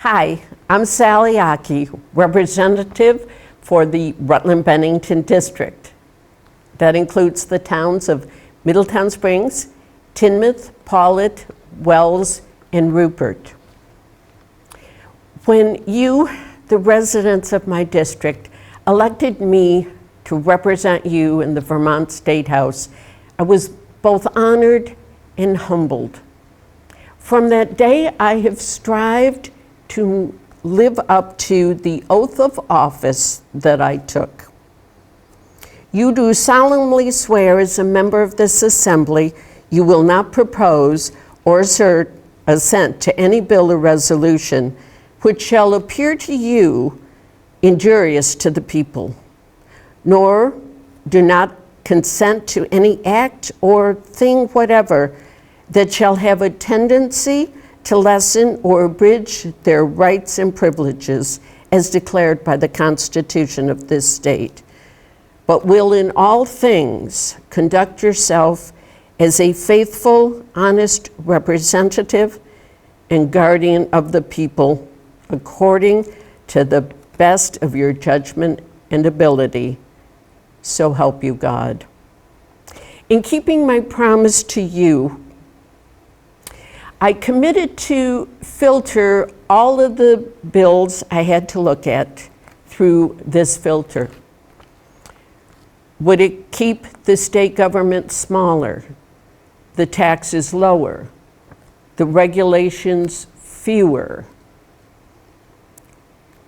Hi, I'm Sally Achey, representative for the Rutland-Bennington District. That includes the towns of Middletown Springs, Tinmouth, Paulet, Wells, and Rupert. When you, the residents of my district, elected me to represent you in the Vermont State House, I was both honored and humbled. From that day, I have strived to live up to the oath of office that I took. You do solemnly swear as a member of this assembly, you will not propose or assent to any bill or resolution which shall appear to you injurious to the people, nor do not consent to any act or thing whatever that shall have a tendency to lessen or abridge their rights and privileges as declared by the Constitution of this state, but will in all things conduct yourself as a faithful, honest representative and guardian of the people according to the best of your judgment and ability. So help you God. In keeping my promise to you, I committed to filter all of the bills I had to look at through this filter. Would it keep the state government smaller, the taxes lower, the regulations fewer?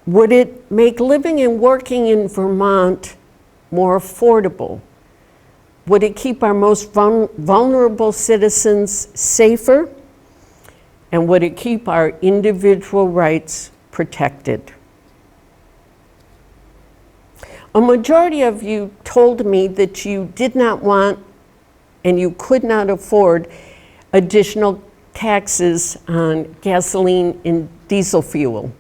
Would it make living and working in Vermont more affordable? Would it keep our most vulnerable citizens safer? And would it keep our individual rights protected? A majority of you told me that you did not want and you could not afford additional taxes on gasoline and diesel fuel.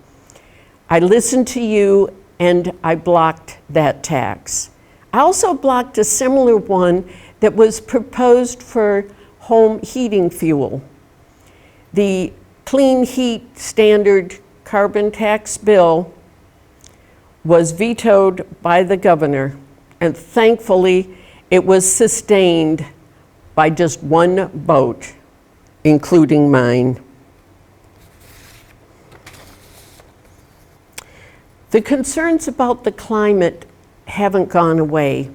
I listened to you and I blocked that tax. I also blocked a similar one that was proposed for home heating fuel. The Clean Heat Standard carbon tax bill was vetoed by the governor, and thankfully it was sustained by just one vote, including mine. The concerns about the climate haven't gone away,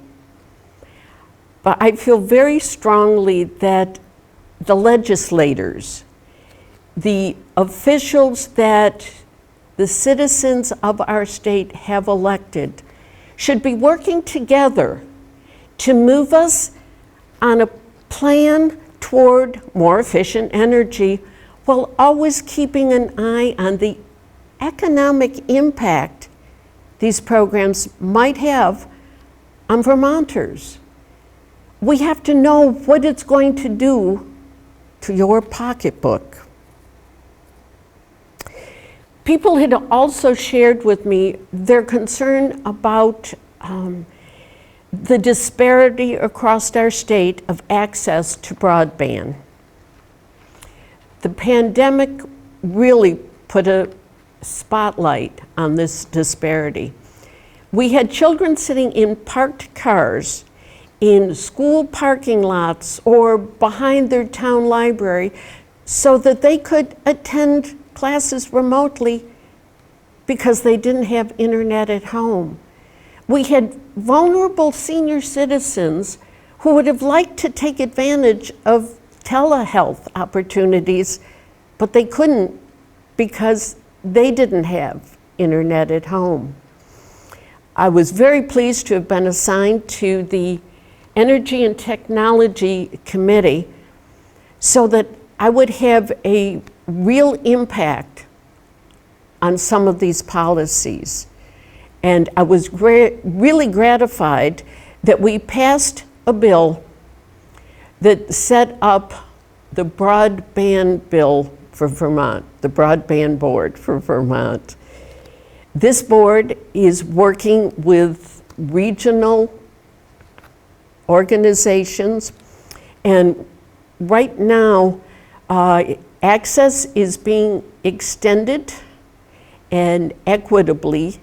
but I feel very strongly that the legislators, the officials that the citizens of our state have elected should be working together to move us on a plan toward more efficient energy while always keeping an eye on the economic impact these programs might have on Vermonters. We have to know what it's going to do to your pocketbook. People had also shared with me their concern about the disparity across our state of access to broadband. The pandemic really put a spotlight on this disparity. We had children sitting in parked cars in school parking lots or behind their town library so that they could attend classes remotely because they didn't have internet at home. We had vulnerable senior citizens who would have liked to take advantage of telehealth opportunities, but they couldn't because they didn't have internet at home. I was very pleased to have been assigned to the Energy and Technology Committee so that I would have a real impact on some of these policies. And I was really gratified that we passed a bill that set up the broadband bill for Vermont, the broadband board for Vermont. This board is working with regional organizations, and right now access is being extended and equitably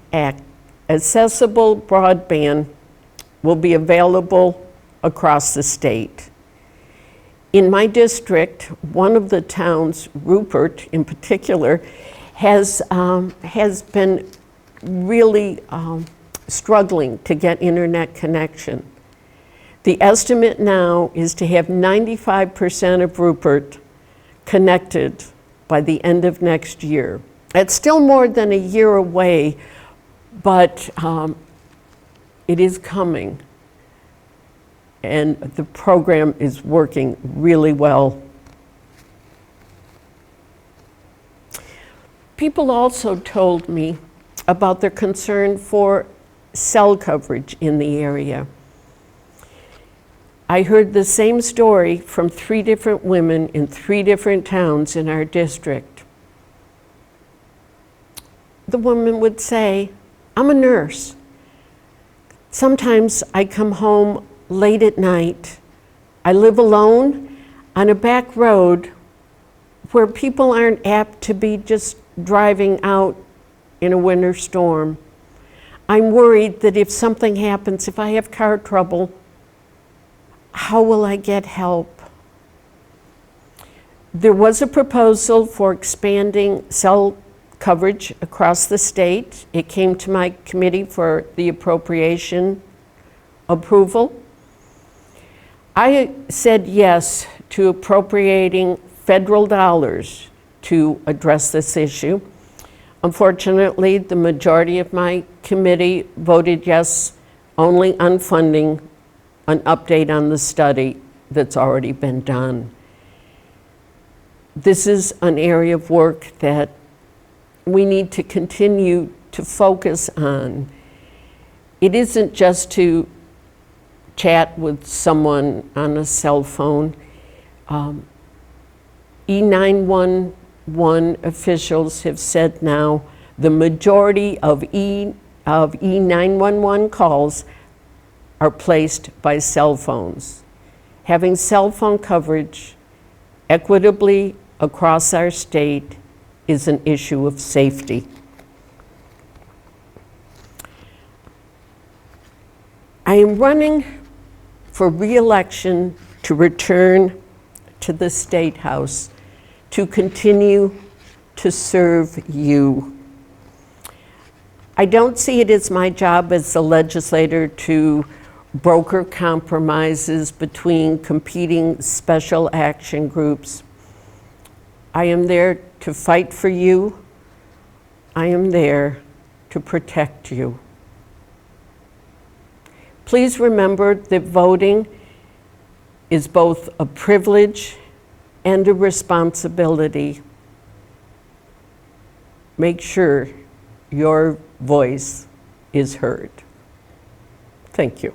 accessible broadband will be available across the state. In my district, one of the towns, Rupert in particular, has been really struggling to get internet connection. The estimate now is to have 95% of Rupert connected by the end of next year. It's still more than a year away, but it is coming. And the program is working really well. People also told me about their concern for cell coverage in the area. I heard the same story from 3 different women in 3 different towns in our district. The woman would say, I'm a nurse. Sometimes I come home late at night. I live alone on a back road where people aren't apt to be just driving out in a winter storm. I'm worried that if something happens, if I have car trouble, how will I get help? There was a proposal for expanding cell coverage across the state. It came to my committee for the appropriation approval. I said yes to appropriating federal dollars to address this issue. Unfortunately, the majority of my committee voted yes only on funding an update on the study that's already been done. This is an area of work that we need to continue to focus on. It isn't just to chat with someone on a cell phone. E911 officials have said now the majority of E911 calls are placed by cell phones. Having cell phone coverage equitably across our state is an issue of safety. I am running for re-election to return to the State House to continue to serve you. I don't see it as my job as a legislator to broker compromises between competing special action groups. I am there to fight for you. I am there to protect you. Please remember that voting is both a privilege and a responsibility. Make sure your voice is heard. Thank you.